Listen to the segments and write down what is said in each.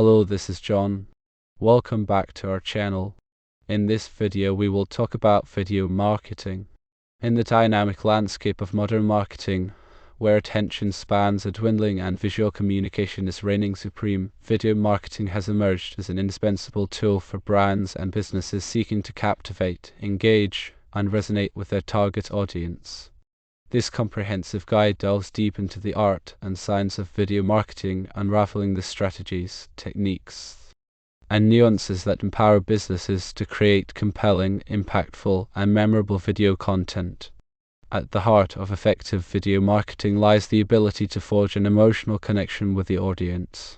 Hello, this is John. Welcome back to our channel. In this video we will talk about video marketing. In the dynamic landscape of modern marketing, where attention spans are dwindling and visual communication is reigning supreme, video marketing has emerged as an indispensable tool for brands and businesses seeking to captivate, engage, and resonate with their target audience. This comprehensive guide delves deep into the art and science of video marketing, unraveling the strategies, techniques, and nuances that empower businesses to create compelling, impactful, and memorable video content. At the heart of effective video marketing lies the ability to forge an emotional connection with the audience.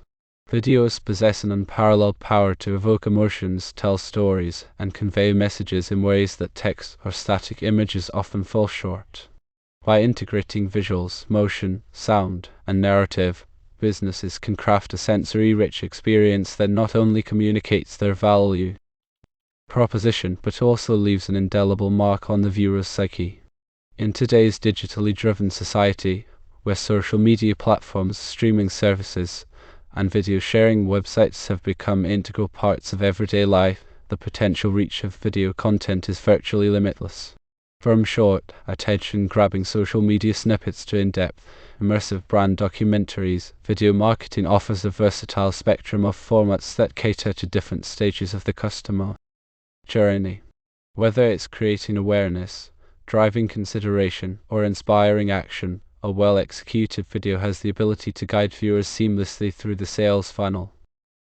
Videos possess an unparalleled power to evoke emotions, tell stories, and convey messages in ways that text or static images often fall short. By integrating visuals, motion, sound, and narrative, businesses can craft a sensory-rich experience that not only communicates their value proposition but also leaves an indelible mark on the viewer's psyche. In today's digitally driven society, where social media platforms, streaming services, and video sharing websites have become integral parts of everyday life, the potential reach of video content is virtually limitless. From short, attention-grabbing social media snippets to in-depth, immersive brand documentaries, video marketing offers a versatile spectrum of formats that cater to different stages of the customer journey. Whether it's creating awareness, driving consideration, or inspiring action, a well-executed video has the ability to guide viewers seamlessly through the sales funnel.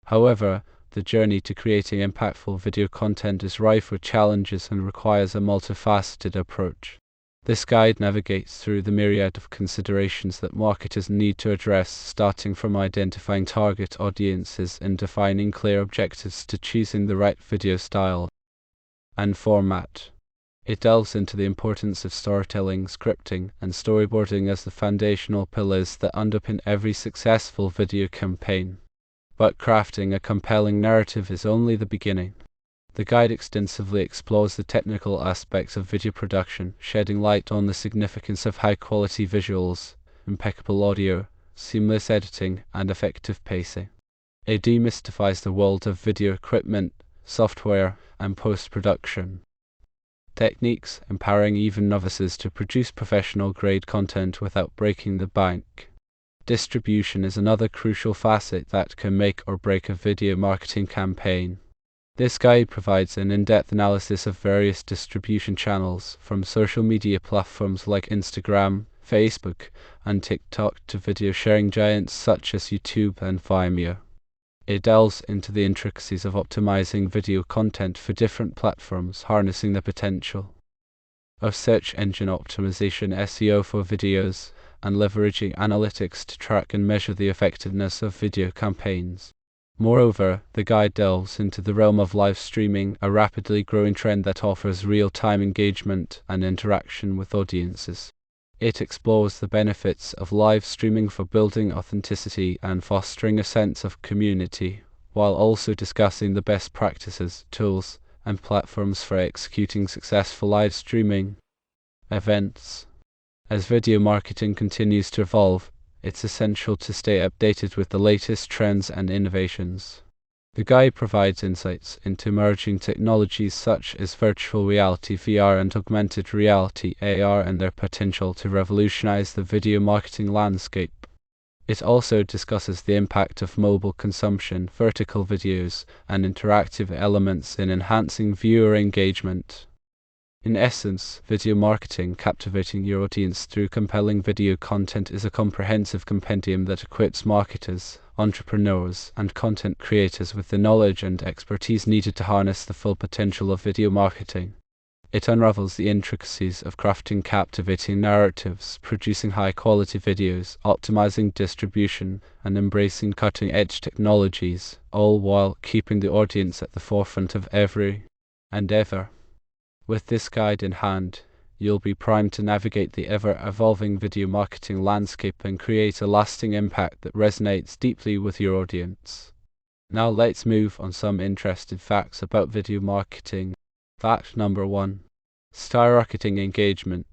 However, the journey to creating impactful video content is rife with challenges and requires a multifaceted approach. This guide navigates through the myriad of considerations that marketers need to address, starting from identifying target audiences and defining clear objectives to choosing the right video style and format. It delves into the importance of storytelling, scripting, and storyboarding as the foundational pillars that underpin every successful video campaign. But crafting a compelling narrative is only the beginning. The guide extensively explores the technical aspects of video production, shedding light on the significance of high-quality visuals, impeccable audio, seamless editing, and effective pacing. It demystifies the world of video equipment, software, and post-production techniques, empowering even novices to produce professional-grade content without breaking the bank. Distribution is another crucial facet that can make or break a video marketing campaign. This guide provides an in-depth analysis of various distribution channels, from social media platforms like Instagram, Facebook, and TikTok to video sharing giants such as YouTube and Vimeo. It delves into the intricacies of optimizing video content for different platforms, harnessing the potential of search engine optimization (SEO) for videos, and leveraging analytics to track and measure the effectiveness of video campaigns. Moreover, the guide delves into the realm of live streaming, a rapidly growing trend that offers real-time engagement and interaction with audiences. It explores the benefits of live streaming for building authenticity and fostering a sense of community, while also discussing the best practices, tools, and platforms for executing successful live streaming events. As video marketing continues to evolve, it's essential to stay updated with the latest trends and innovations. The guide provides insights into emerging technologies such as virtual reality (VR) and augmented reality (AR) and their potential to revolutionize the video marketing landscape. It also discusses the impact of mobile consumption, vertical videos, and interactive elements in enhancing viewer engagement. In essence, video marketing, captivating your audience through compelling video content, is a comprehensive compendium that equips marketers, entrepreneurs, and content creators with the knowledge and expertise needed to harness the full potential of video marketing. It unravels the intricacies of crafting captivating narratives, producing high-quality videos, optimizing distribution, and embracing cutting-edge technologies, all while keeping the audience at the forefront of every endeavor. With this guide in hand, you'll be primed to navigate the ever-evolving video marketing landscape and create a lasting impact that resonates deeply with your audience. Now let's move on some interesting facts about video marketing. Fact number 1. Skyrocketing engagement.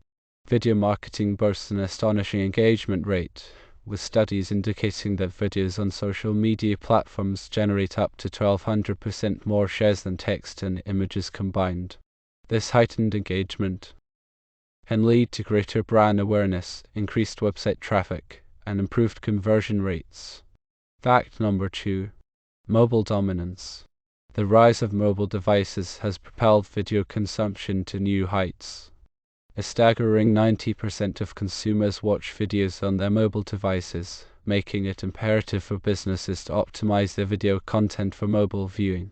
Video marketing boasts an astonishing engagement rate, with studies indicating that videos on social media platforms generate up to 1,200% more shares than text and images combined. This heightened engagement can lead to greater brand awareness, increased website traffic, and improved conversion rates. Fact number 2. Mobile dominance. The rise of mobile devices has propelled video consumption to new heights. A staggering 90% of consumers watch videos on their mobile devices, making it imperative for businesses to optimize their video content for mobile viewing.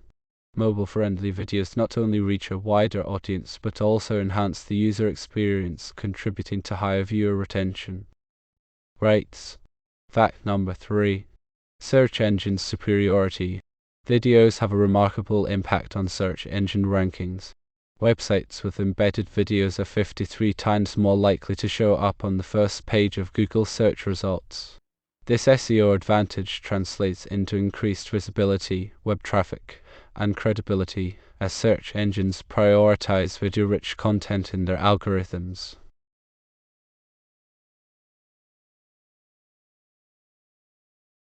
Mobile-friendly videos not only reach a wider audience but also enhance the user experience, contributing to higher viewer retention rates. Fact number 3. Search engine superiority. Videos have a remarkable impact on search engine rankings. Websites with embedded videos are 53 times more likely to show up on the first page of Google search results. This SEO advantage translates into increased visibility, web traffic, and credibility as search engines prioritize video-rich content in their algorithms.